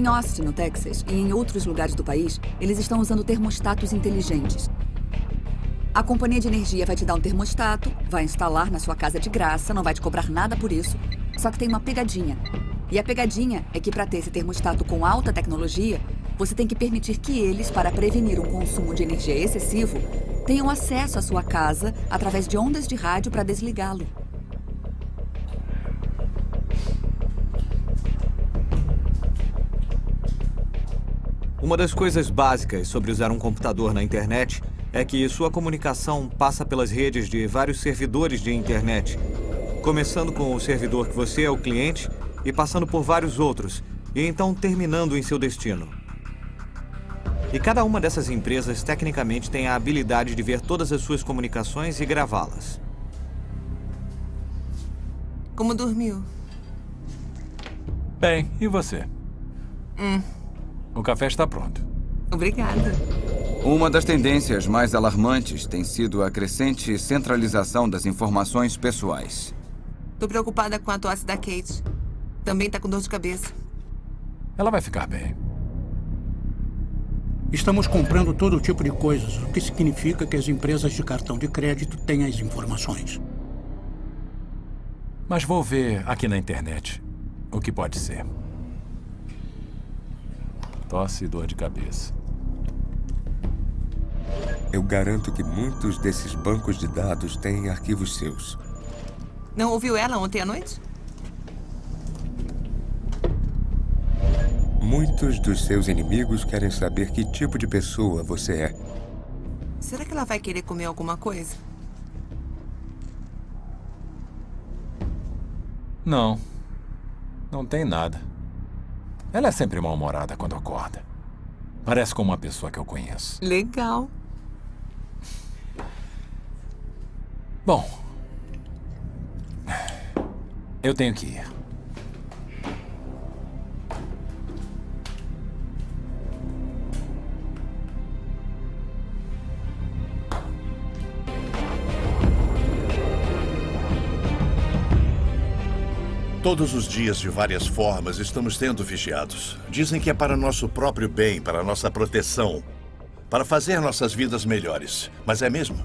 Em Austin, no Texas, e em outros lugares do país, eles estão usando termostatos inteligentes. A companhia de energia vai te dar um termostato, vai instalar na sua casa de graça, não vai te cobrar nada por isso. Só que tem uma pegadinha. E a pegadinha é que para ter esse termostato com alta tecnologia, você tem que permitir que eles, para prevenir um consumo de energia excessivo, tenham acesso à sua casa através de ondas de rádio para desligá-lo. Uma das coisas básicas sobre usar um computador na internet é que sua comunicação passa pelas redes de vários servidores de internet, começando com o servidor que você é o cliente e passando por vários outros, e então terminando em seu destino. E cada uma dessas empresas, tecnicamente, tem a habilidade de ver todas as suas comunicações e gravá-las. Como dormiu? Bem, e você? O café está pronto. Obrigada. Uma das tendências mais alarmantes tem sido a crescente centralização das informações pessoais. Tô preocupada com a tosse da Kate. Também tá com dor de cabeça. Ela vai ficar bem. Estamos comprando todo tipo de coisas, o que significa que as empresas de cartão de crédito têm as informações. Mas vou ver aqui na internet o que pode ser. Tosse e dor de cabeça. Eu garanto que muitos desses bancos de dados têm arquivos seus. Não ouviu ela ontem à noite? Muitos dos seus inimigos querem saber que tipo de pessoa você é. Será que ela vai querer comer alguma coisa? Não. Não tem nada. Ela é sempre mal-humorada quando acorda. Parece com uma pessoa que eu conheço. Legal. Bom, eu tenho que ir. Todos os dias, de várias formas, estamos sendo vigiados. Dizem que é para nosso próprio bem, para nossa proteção, para fazer nossas vidas melhores. Mas é mesmo?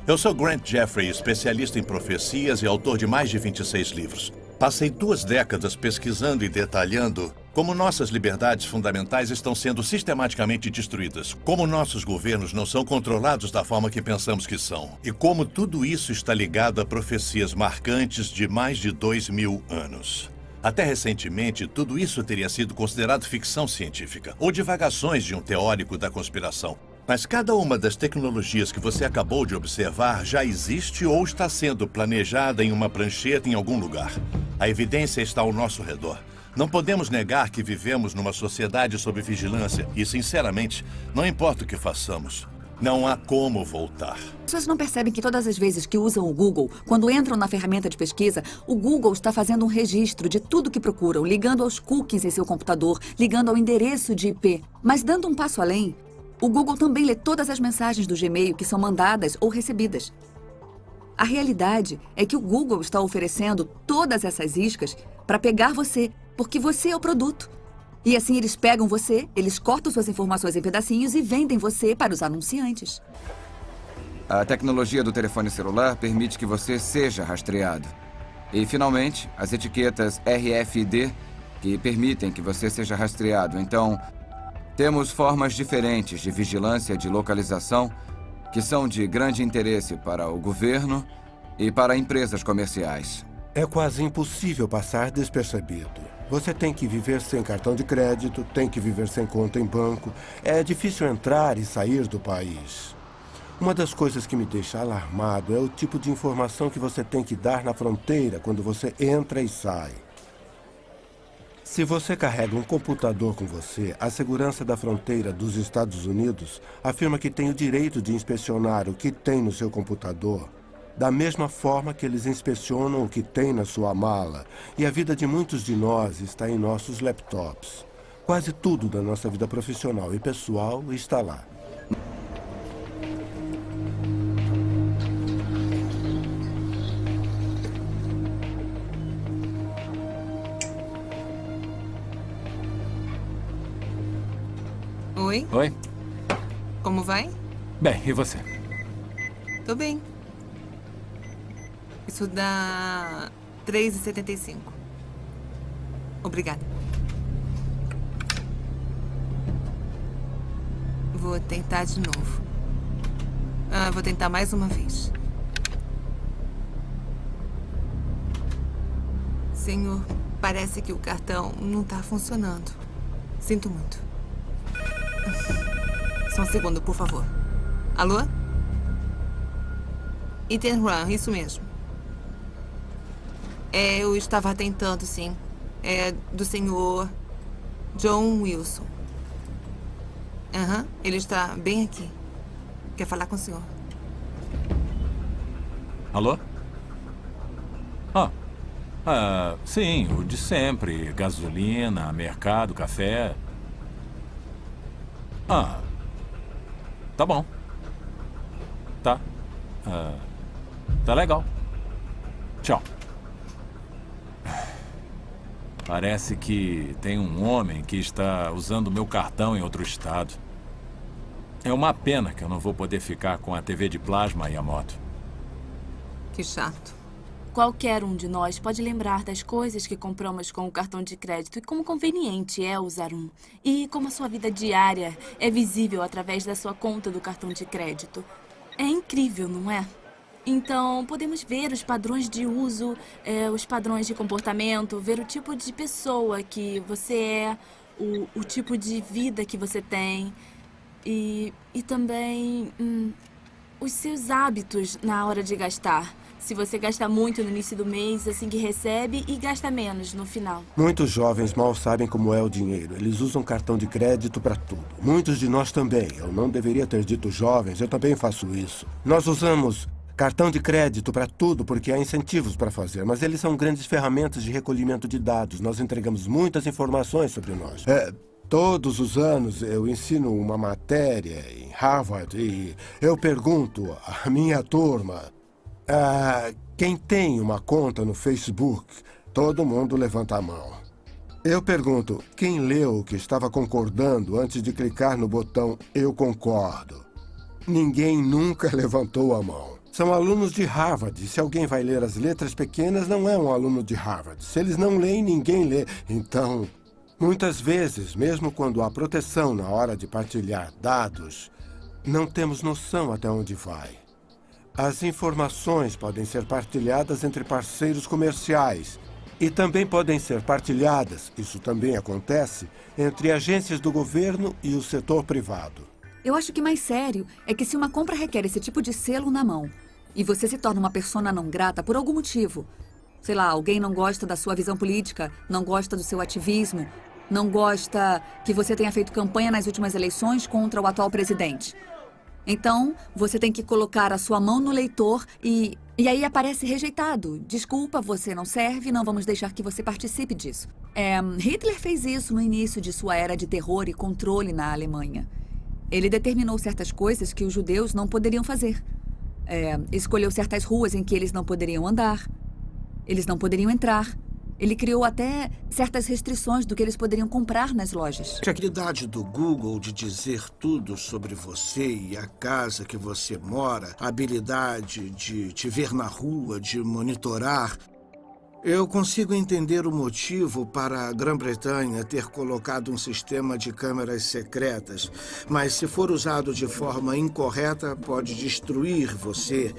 Eu sou Grant Jeffrey, especialista em profecias e autor de mais de 26 livros. Passei 2 décadas pesquisando e detalhando como nossas liberdades fundamentais estão sendo sistematicamente destruídas, como nossos governos não são controlados da forma que pensamos que são, e como tudo isso está ligado a profecias marcantes de mais de 2000 anos. Até recentemente, tudo isso teria sido considerado ficção científica, ou divagações de um teórico da conspiração. Mas cada uma das tecnologias que você acabou de observar já existe ou está sendo planejada em uma prancheta em algum lugar. A evidência está ao nosso redor. Não podemos negar que vivemos numa sociedade sob vigilância e, sinceramente, não importa o que façamos, não há como voltar. As pessoas não percebem que todas as vezes que usam o Google, quando entram na ferramenta de pesquisa, o Google está fazendo um registro de tudo que procuram, ligando aos cookies em seu computador, ligando ao endereço de IP. Mas dando um passo além, o Google também lê todas as mensagens do Gmail que são mandadas ou recebidas. A realidade é que o Google está oferecendo todas essas iscas para pegar você, porque você é o produto. E assim eles pegam você, eles cortam suas informações em pedacinhos e vendem você para os anunciantes. A tecnologia do telefone celular permite que você seja rastreado. E, finalmente, as etiquetas RFID, que permitem que você seja rastreado. Então, temos formas diferentes de vigilância de localização que são de grande interesse para o governo e para empresas comerciais. É quase impossível passar despercebido. Você tem que viver sem cartão de crédito, tem que viver sem conta em banco. É difícil entrar e sair do país. Uma das coisas que me deixa alarmado é o tipo de informação que você tem que dar na fronteira quando você entra e sai. Se você carrega um computador com você, a segurança da fronteira dos Estados Unidos afirma que tem o direito de inspecionar o que tem no seu computador, da mesma forma que eles inspecionam o que tem na sua mala. E a vida de muitos de nós está em nossos laptops. Quase tudo da nossa vida profissional e pessoal está lá. Oi? Oi? Como vai? Bem, e você? Tô bem. Isso dá 3,75. Obrigada. Vou tentar de novo. Vou tentar mais uma vez. Senhor, parece que o cartão não tá funcionando. Sinto muito. Só um segundo, por favor. Alô? Ethan Run, isso mesmo. Eu estava tentando, sim. É do senhor John Wilson. Ele está bem aqui. Quer falar com o senhor? Alô? Sim, o de sempre. Gasolina, mercado, café. Tá bom. Tá. Tá legal. Tchau. Parece que tem um homem que está usando o meu cartão em outro estado. É uma pena que eu não vou poder ficar com a TV de plasma e a moto. Que chato. Qualquer um de nós pode lembrar das coisas que compramos com o cartão de crédito e como conveniente é usar um. E como a sua vida diária é visível através da sua conta do cartão de crédito. É incrível, não é? Então, podemos ver os padrões de uso, os padrões de comportamento, ver o tipo de pessoa que você é, o tipo de vida que você tem e também os seus hábitos na hora de gastar. Se você gasta muito no início do mês, assim que recebe, e gasta menos no final. Muitos jovens mal sabem como é o dinheiro. Eles usam cartão de crédito para tudo. Muitos de nós também. Eu não deveria ter dito jovens, eu também faço isso. Nós usamos cartão de crédito para tudo porque há incentivos para fazer, mas eles são grandes ferramentas de recolhimento de dados. Nós entregamos muitas informações sobre nós. Todos os anos eu ensino uma matéria em Harvard e eu pergunto à minha turma, quem tem uma conta no Facebook? Todo mundo levanta a mão. Eu pergunto, quem leu o que estava concordando antes de clicar no botão Eu concordo? Ninguém nunca levantou a mão. São alunos de Harvard. Se alguém vai ler as letras pequenas, não é um aluno de Harvard. Se eles não leem, ninguém lê. Então, muitas vezes, mesmo quando há proteção na hora de partilhar dados, não temos noção até onde vai. As informações podem ser partilhadas entre parceiros comerciais e também podem ser partilhadas, isso também acontece, entre agências do governo e o setor privado. Eu acho que mais sério é que se uma compra requer esse tipo de selo na mão e você se torna uma persona não grata por algum motivo, sei lá, alguém não gosta da sua visão política, não gosta do seu ativismo, não gosta que você tenha feito campanha nas últimas eleições contra o atual presidente. Então, você tem que colocar a sua mão no leitor e aí aparece rejeitado. Desculpa, você não serve, não vamos deixar que você participe disso. Hitler fez isso no início de sua era de terror e controle na Alemanha. Ele determinou certas coisas que os judeus não poderiam fazer. Escolheu certas ruas em que eles não poderiam andar. Eles não poderiam entrar. Ele criou até certas restrições do que eles poderiam comprar nas lojas. A habilidade do Google de dizer tudo sobre você e a casa que você mora, a habilidade de te ver na rua, de monitorar. Eu consigo entender o motivo para a Grã-Bretanha ter colocado um sistema de câmeras secretas, mas se for usado de forma incorreta, pode destruir você.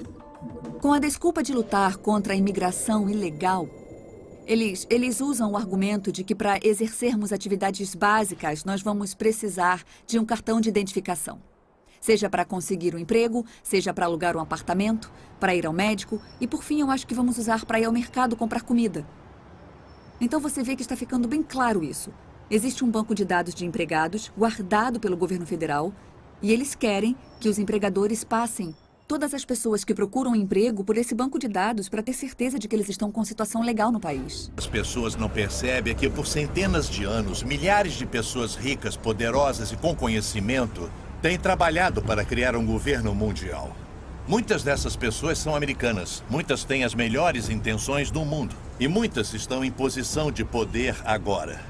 Com a desculpa de lutar contra a imigração ilegal, eles usam o argumento de que para exercermos atividades básicas, nós vamos precisar de um cartão de identificação. Seja para conseguir um emprego, seja para alugar um apartamento, para ir ao médico e, por fim, eu acho que vamos usar para ir ao mercado comprar comida. Então você vê que está ficando bem claro isso. Existe um banco de dados de empregados guardado pelo governo federal e eles querem que os empregadores passem todas as pessoas que procuram emprego por esse banco de dados para ter certeza de que eles estão com situação legal no país. As pessoas não percebem que por centenas de anos, milhares de pessoas ricas, poderosas e com conhecimento têm trabalhado para criar um governo mundial. Muitas dessas pessoas são americanas, muitas têm as melhores intenções do mundo e muitas estão em posição de poder agora.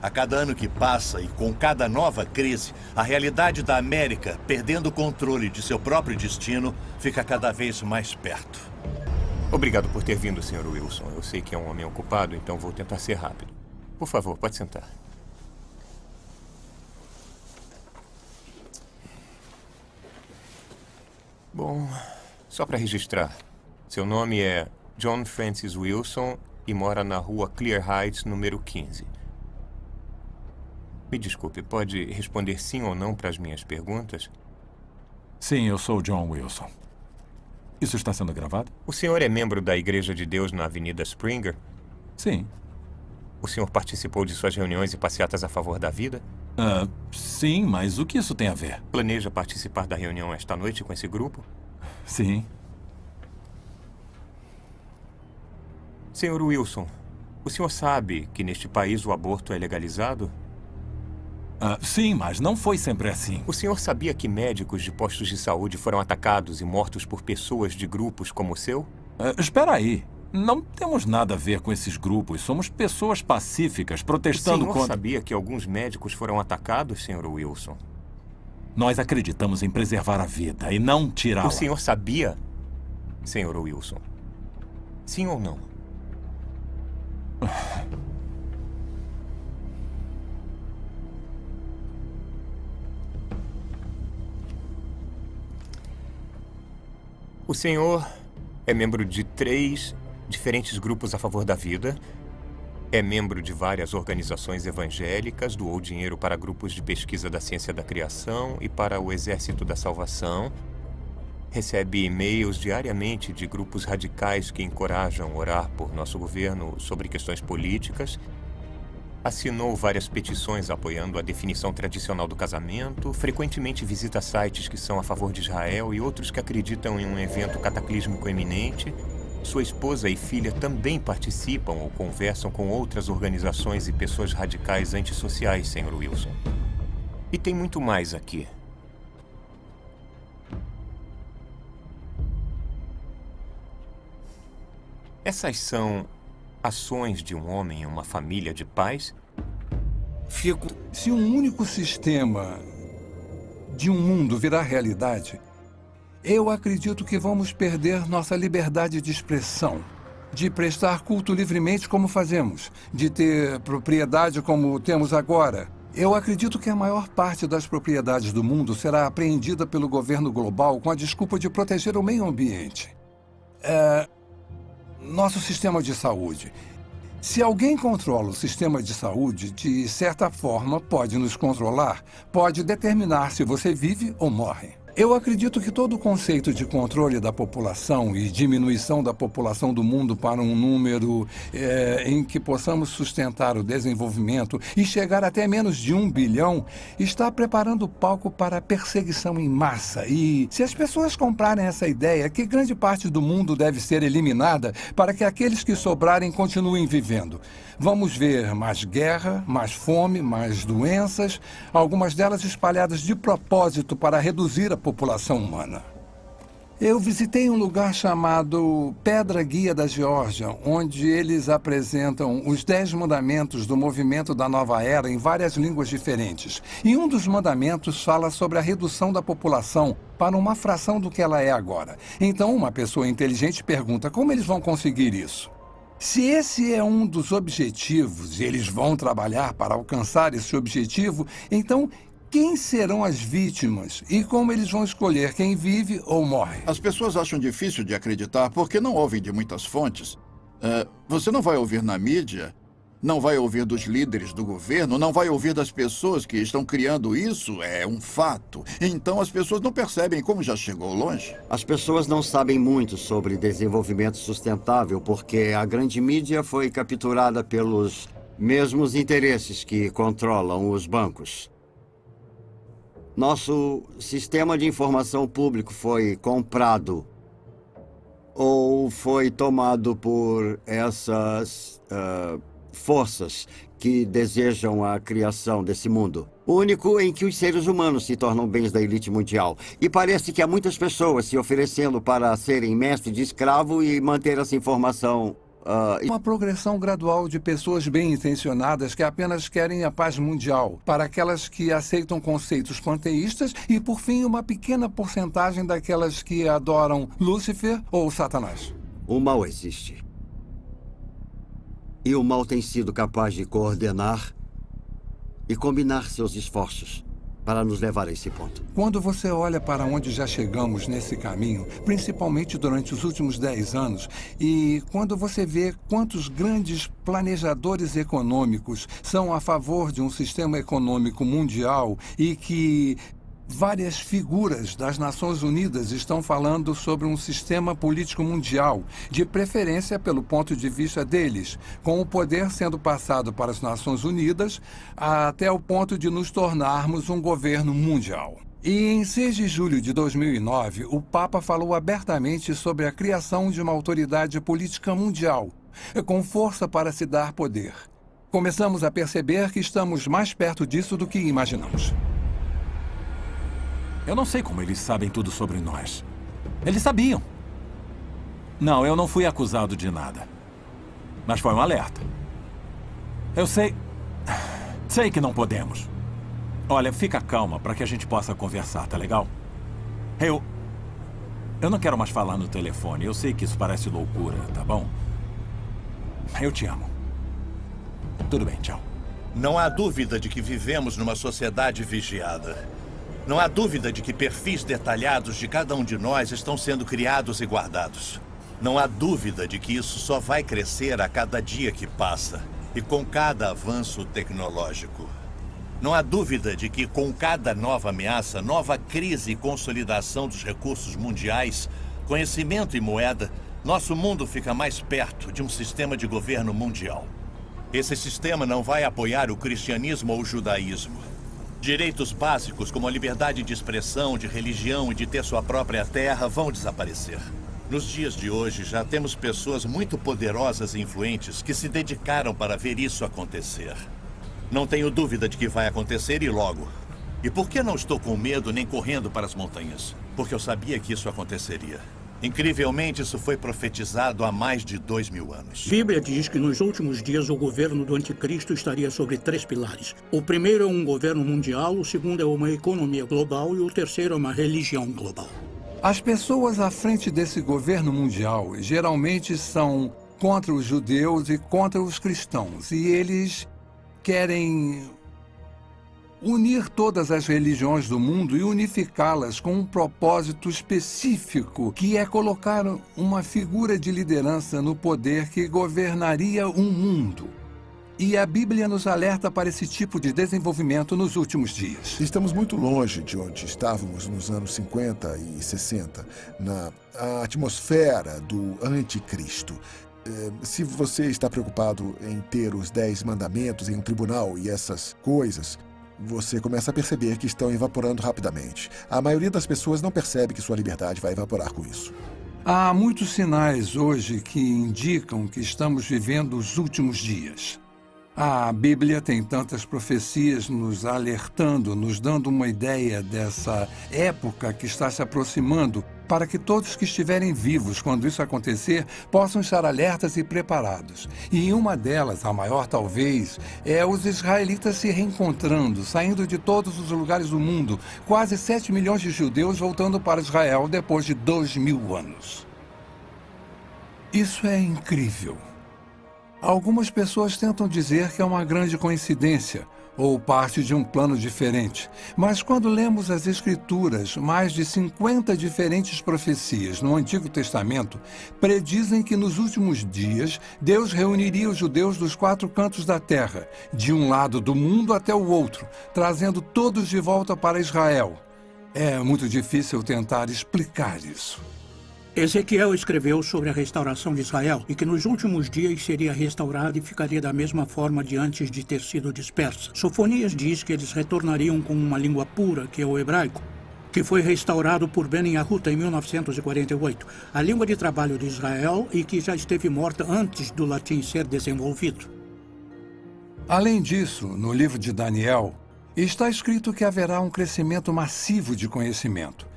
A cada ano que passa e com cada nova crise, a realidade da América, perdendo o controle de seu próprio destino, fica cada vez mais perto. Obrigado por ter vindo, Sr. Wilson. Eu sei que é um homem ocupado, então vou tentar ser rápido. Por favor, pode sentar. Bom, só para registrar, seu nome é John Francis Wilson e mora na rua Clear Heights, número 15. Me desculpe, pode responder sim ou não para as minhas perguntas? Sim, eu sou John Wilson. Isso está sendo gravado? O senhor é membro da Igreja de Deus na Avenida Springer? Sim. O senhor participou de suas reuniões e passeatas a favor da vida? Sim, mas o que isso tem a ver? Planeja participar da reunião esta noite com esse grupo? Sim. Senhor Wilson, o senhor sabe que neste país o aborto é legalizado? Sim, mas não foi sempre assim. O senhor sabia que médicos de postos de saúde foram atacados e mortos por pessoas de grupos como o seu? Espera aí. Não temos nada a ver com esses grupos. Somos pessoas pacíficas protestando contra... O senhor sabia que alguns médicos foram atacados, Sr. Wilson? Nós acreditamos em preservar a vida e não tirá-la. O senhor sabia, Sr. Wilson? Sim ou não? O senhor é membro de 3 diferentes grupos a favor da vida, é membro de várias organizações evangélicas, doou dinheiro para grupos de pesquisa da ciência da criação e para o Exército da Salvação, recebe e-mails diariamente de grupos radicais que encorajam orar por nosso governo sobre questões políticas, assinou várias petições apoiando a definição tradicional do casamento, frequentemente visita sites que são a favor de Israel e outros que acreditam em um evento cataclísmico iminente. Sua esposa e filha também participam ou conversam com outras organizações e pessoas radicais antissociais, Sr. Wilson. E tem muito mais aqui. Essas são ações de um homem em uma família de pais? Se um único sistema de um mundo virar realidade, eu acredito que vamos perder nossa liberdade de expressão, de prestar culto livremente como fazemos, de ter propriedade como temos agora. Eu acredito que a maior parte das propriedades do mundo será apreendida pelo governo global com a desculpa de proteger o meio ambiente. Nosso sistema de saúde. Se alguém controla o sistema de saúde, de certa forma, pode nos controlar, pode determinar se você vive ou morre. Eu acredito que todo o conceito de controle da população e diminuição da população do mundo para um número em que possamos sustentar o desenvolvimento e chegar até menos de 1 bilhão está preparando o palco para a perseguição em massa. E se as pessoas comprarem essa ideia, que grande parte do mundo deve ser eliminada para que aqueles que sobrarem continuem vivendo. Vamos ver mais guerra, mais fome, mais doenças, algumas delas espalhadas de propósito para reduzir a população humana. Eu visitei um lugar chamado Pedra Guia da Geórgia, onde eles apresentam os 10 mandamentos do movimento da Nova Era em várias línguas diferentes. E um dos mandamentos fala sobre a redução da população para uma fração do que ela é agora. Então, uma pessoa inteligente pergunta como eles vão conseguir isso. Se esse é um dos objetivos e eles vão trabalhar para alcançar esse objetivo, então quem serão as vítimas e como eles vão escolher quem vive ou morre? As pessoas acham difícil de acreditar porque não ouvem de muitas fontes. Você não vai ouvir na mídia, não vai ouvir dos líderes do governo, não vai ouvir das pessoas que estão criando isso, é um fato. Então as pessoas não percebem como já chegou longe. As pessoas não sabem muito sobre desenvolvimento sustentável porque a grande mídia foi capturada pelos mesmos interesses que controlam os bancos. Nosso sistema de informação público foi comprado ou foi tomado por essas forças que desejam a criação desse mundo. O único em que os seres humanos se tornam bens da elite mundial. E parece que há muitas pessoas se oferecendo para serem mestre de escravo e manter essa informação Uma progressão gradual de pessoas bem-intencionadas que apenas querem a paz mundial, para aquelas que aceitam conceitos panteístas e, por fim, uma pequena porcentagem daquelas que adoram Lúcifer ou Satanás. O mal existe. E o mal tem sido capaz de coordenar e combinar seus esforços para nos levar a esse ponto. Quando você olha para onde já chegamos nesse caminho, principalmente durante os últimos 10 anos, e quando você vê quantos grandes planejadores econômicos são a favor de um sistema econômico mundial e que várias figuras das Nações Unidas estão falando sobre um sistema político mundial, de preferência pelo ponto de vista deles, com o poder sendo passado para as Nações Unidas até o ponto de nos tornarmos um governo mundial. E em 6 de julho de 2009, o Papa falou abertamente sobre a criação de uma autoridade política mundial, com força para se dar poder. Começamos a perceber que estamos mais perto disso do que imaginamos. Eu não sei como eles sabem tudo sobre nós. Eles sabiam. Não, eu não fui acusado de nada. Mas foi um alerta. Eu sei... Sei que não podemos. Olha, fica calma para que a gente possa conversar, tá legal? Eu não quero mais falar no telefone. Eu sei que isso parece loucura, tá bom? Eu te amo. Tudo bem, tchau. Não há dúvida de que vivemos numa sociedade vigiada. Não há dúvida de que perfis detalhados de cada um de nós estão sendo criados e guardados. Não há dúvida de que isso só vai crescer a cada dia que passa e com cada avanço tecnológico. Não há dúvida de que com cada nova ameaça, nova crise e consolidação dos recursos mundiais, conhecimento e moeda, nosso mundo fica mais perto de um sistema de governo mundial. Esse sistema não vai apoiar o cristianismo ou o judaísmo. Direitos básicos como a liberdade de expressão, de religião e de ter sua própria terra vão desaparecer. Nos dias de hoje, já temos pessoas muito poderosas e influentes que se dedicaram para ver isso acontecer. Não tenho dúvida de que vai acontecer e logo. E por que não estou com medo nem correndo para as montanhas? Porque eu sabia que isso aconteceria. Incrivelmente, isso foi profetizado há mais de 2000 anos. A Bíblia diz que nos últimos dias o governo do anticristo estaria sobre 3 pilares. O primeiro é um governo mundial, o segundo é uma economia global e o terceiro é uma religião global. As pessoas à frente desse governo mundial geralmente são contra os judeus e contra os cristãos. E eles querem unir todas as religiões do mundo e unificá-las com um propósito específico, que é colocar uma figura de liderança no poder que governaria um mundo. E a Bíblia nos alerta para esse tipo de desenvolvimento nos últimos dias. Estamos muito longe de onde estávamos nos anos 50 e 60, na atmosfera do anticristo. Se você está preocupado em ter os 10 mandamentos em um tribunal e essas coisas, você começa a perceber que estão evaporando rapidamente. A maioria das pessoas não percebe que sua liberdade vai evaporar com isso. Há muitos sinais hoje que indicam que estamos vivendo os últimos dias. A Bíblia tem tantas profecias nos alertando, nos dando uma ideia dessa época que está se aproximando, para que todos que estiverem vivos quando isso acontecer possam estar alertas e preparados. E uma delas, a maior talvez, é os israelitas se reencontrando, saindo de todos os lugares do mundo, quase 7 milhões de judeus voltando para Israel depois de 2000 anos. Isso é incrível. Algumas pessoas tentam dizer que é uma grande coincidência ou parte de um plano diferente. Mas quando lemos as Escrituras, mais de 50 diferentes profecias no Antigo Testamento predizem que nos últimos dias Deus reuniria os judeus dos 4 cantos da terra, de um lado do mundo até o outro, trazendo todos de volta para Israel. É muito difícil tentar explicar isso. Ezequiel escreveu sobre a restauração de Israel e que nos últimos dias seria restaurada e ficaria da mesma forma de antes de ter sido dispersa. Sofonias diz que eles retornariam com uma língua pura, que é o hebraico, que foi restaurado por Ben Yahuta em 1948, a língua de trabalho de Israel e que já esteve morta antes do latim ser desenvolvido. Além disso, no livro de Daniel, está escrito que haverá um crescimento massivo de conhecimento.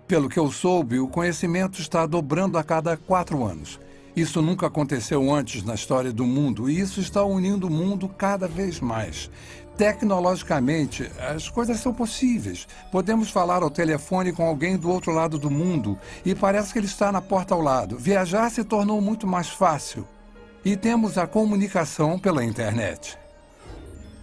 Pelo que eu soube, o conhecimento está dobrando a cada 4 anos. Isso nunca aconteceu antes na história do mundo e isso está unindo o mundo cada vez mais. Tecnologicamente, as coisas são possíveis. Podemos falar ao telefone com alguém do outro lado do mundo e parece que ele está na porta ao lado. Viajar se tornou muito mais fácil. E temos a comunicação pela internet.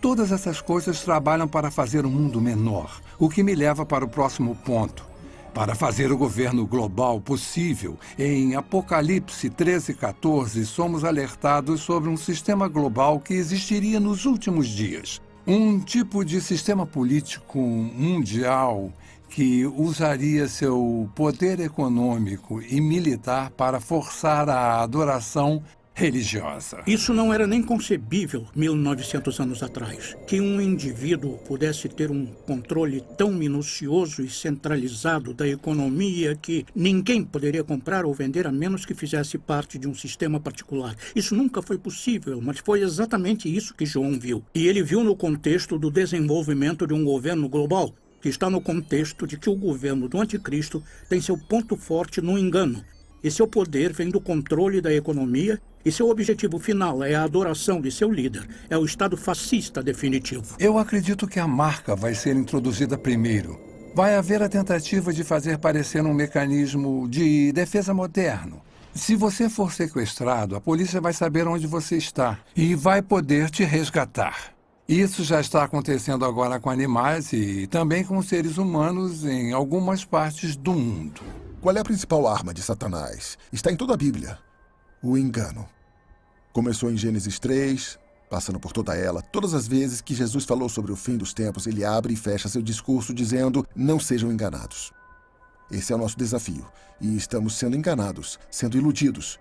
Todas essas coisas trabalham para fazer o mundo menor, o que me leva para o próximo ponto. Para fazer o governo global possível, em Apocalipse 13:14, somos alertados sobre um sistema global que existiria nos últimos dias. Um tipo de sistema político mundial que usaria seu poder econômico e militar para forçar a adoração religiosa. Isso não era nem concebível 1900 anos atrás. Que um indivíduo pudesse ter um controle tão minucioso e centralizado da economia que ninguém poderia comprar ou vender a menos que fizesse parte de um sistema particular. Isso nunca foi possível, mas foi exatamente isso que João viu. E ele viu no contexto do desenvolvimento de um governo global, que está no contexto de que o governo do anticristo tem seu ponto forte no engano. E seu poder vem do controle da economia e seu objetivo final é a adoração de seu líder. É o Estado fascista definitivo. Eu acredito que a marca vai ser introduzida primeiro. Vai haver a tentativa de fazer parecer um mecanismo de defesa moderno. Se você for sequestrado, a polícia vai saber onde você está e vai poder te resgatar. Isso já está acontecendo agora com animais e também com seres humanos em algumas partes do mundo. Qual é a principal arma de Satanás? Está em toda a Bíblia. O engano. Começou em Gênesis 3, passando por toda ela. Todas as vezes que Jesus falou sobre o fim dos tempos, ele abre e fecha seu discurso dizendo: não sejam enganados. Esse é o nosso desafio. E estamos sendo enganados, sendo iludidos.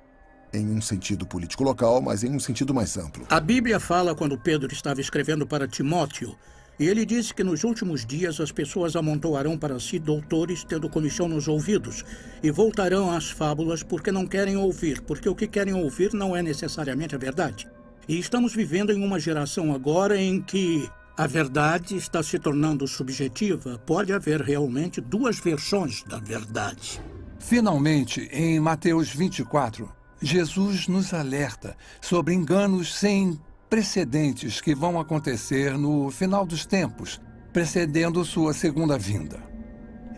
Em um sentido político local, mas em um sentido mais amplo. A Bíblia fala quando Pedro estava escrevendo para Timóteo. E ele disse que nos últimos dias as pessoas amontoarão para si doutores tendo comichão nos ouvidos e voltarão às fábulas porque não querem ouvir, porque o que querem ouvir não é necessariamente a verdade. E estamos vivendo em uma geração agora em que a verdade está se tornando subjetiva. Pode haver realmente duas versões da verdade. Finalmente, em Mateus 24, Jesus nos alerta sobre enganos sem precedentes que vão acontecer no final dos tempos, precedendo sua segunda vinda.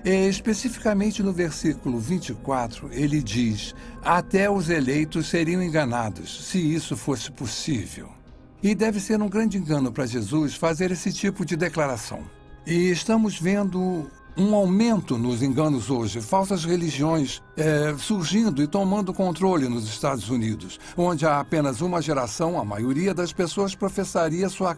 E, especificamente no versículo 24, ele diz: até os eleitos seriam enganados, se isso fosse possível. E deve ser um grande engano para Jesus fazer esse tipo de declaração. E estamos vendo um aumento nos enganos hoje, falsas religiões surgindo e tomando controle nos Estados Unidos, onde há apenas uma geração, a maioria das pessoas professaria sua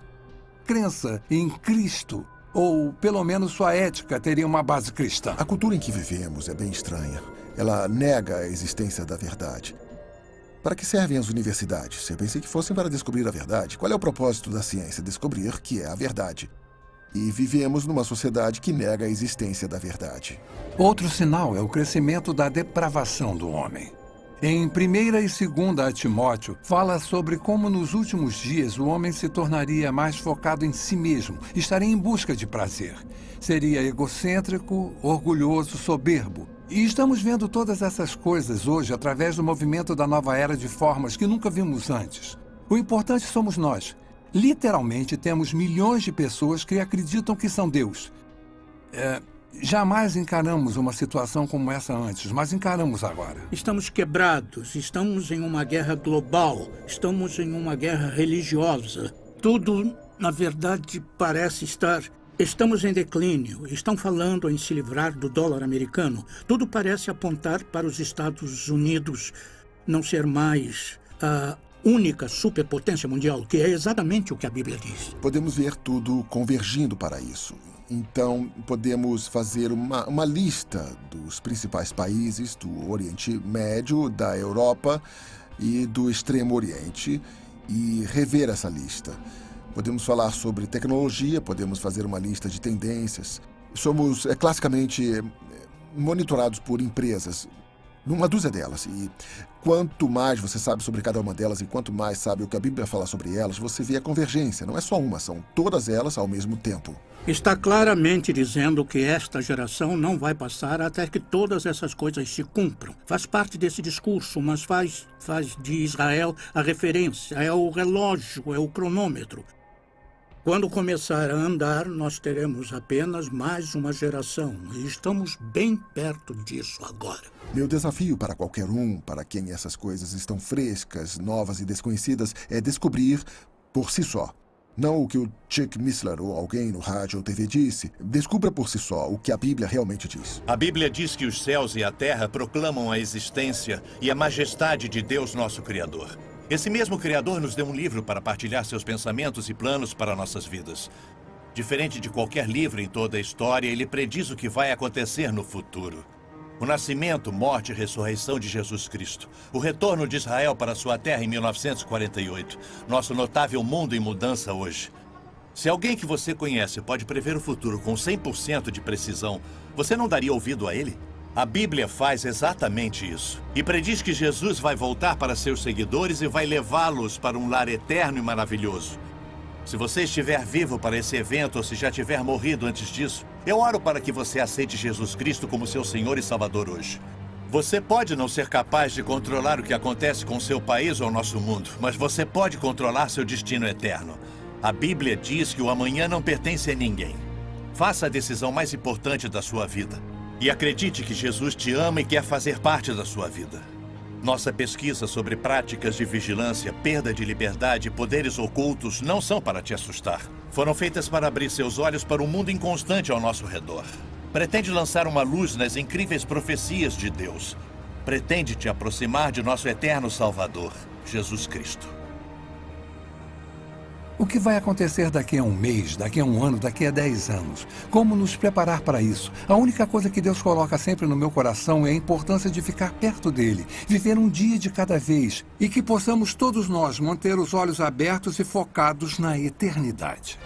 crença em Cristo, ou pelo menos sua ética teria uma base cristã. A cultura em que vivemos é bem estranha. Ela nega a existência da verdade. Para que servem as universidades? Eu pensei que fossem para descobrir a verdade. Qual é o propósito da ciência? Descobrir que é a verdade. E vivemos numa sociedade que nega a existência da verdade. Outro sinal é o crescimento da depravação do homem. Em 1ª e 2ª Timóteo, fala sobre como nos últimos dias o homem se tornaria mais focado em si mesmo, estaria em busca de prazer. Seria egocêntrico, orgulhoso, soberbo. E estamos vendo todas essas coisas hoje através do movimento da nova era de formas que nunca vimos antes. O importante somos nós. Literalmente, temos milhões de pessoas que acreditam que são Deus. Jamais encaramos uma situação como essa antes, mas encaramos agora. Estamos quebrados, estamos em uma guerra global, estamos em uma guerra religiosa. Tudo, na verdade, parece estar... Estamos em declínio, estão falando em se livrar do dólar americano. Tudo parece apontar para os Estados Unidos não ser mais a única superpotência mundial, que é exatamente o que a Bíblia diz. Podemos ver tudo convergindo para isso. Então, podemos fazer uma lista dos principais países do Oriente Médio, da Europa e do Extremo Oriente e rever essa lista. Podemos falar sobre tecnologia, podemos fazer uma lista de tendências. Somos classicamente monitorados por empresas. Numa dúzia delas. E quanto mais você sabe sobre cada uma delas e quanto mais sabe o que a Bíblia fala sobre elas, você vê a convergência. Não é só uma, são todas elas ao mesmo tempo. Está claramente dizendo que esta geração não vai passar até que todas essas coisas se cumpram. Faz parte desse discurso, mas faz de Israel a referência, é o relógio, é o cronômetro. Quando começar a andar, nós teremos apenas mais uma geração. E estamos bem perto disso agora. Meu desafio para qualquer um, para quem essas coisas estão frescas, novas e desconhecidas, é descobrir por si só. Não o que o Chuck Missler ou alguém no rádio ou TV disse. Descubra por si só o que a Bíblia realmente diz. A Bíblia diz que os céus e a terra proclamam a existência e a majestade de Deus, nosso Criador. Esse mesmo Criador nos deu um livro para partilhar seus pensamentos e planos para nossas vidas. Diferente de qualquer livro em toda a história, ele prediz o que vai acontecer no futuro. O nascimento, morte e ressurreição de Jesus Cristo. O retorno de Israel para sua terra em 1948. Nosso notável mundo em mudança hoje. Se alguém que você conhece pode prever o futuro com 100% de precisão, você não daria ouvido a ele? A Bíblia faz exatamente isso. E prediz que Jesus vai voltar para seus seguidores e vai levá-los para um lar eterno e maravilhoso. Se você estiver vivo para esse evento ou se já tiver morrido antes disso, eu oro para que você aceite Jesus Cristo como seu Senhor e Salvador hoje. Você pode não ser capaz de controlar o que acontece com seu país ou nosso mundo, mas você pode controlar seu destino eterno. A Bíblia diz que o amanhã não pertence a ninguém. Faça a decisão mais importante da sua vida. E acredite que Jesus te ama e quer fazer parte da sua vida. Nossa pesquisa sobre práticas de vigilância, perda de liberdade e poderes ocultos não são para te assustar. Foram feitas para abrir seus olhos para um mundo inconstante ao nosso redor. Pretende lançar uma luz nas incríveis profecias de Deus. Pretende te aproximar de nosso eterno Salvador, Jesus Cristo. O que vai acontecer daqui a um mês, daqui a um ano, daqui a 10 anos? Como nos preparar para isso? A única coisa que Deus coloca sempre no meu coração é a importância de ficar perto dele, viver um dia de cada vez e que possamos todos nós manter os olhos abertos e focados na eternidade.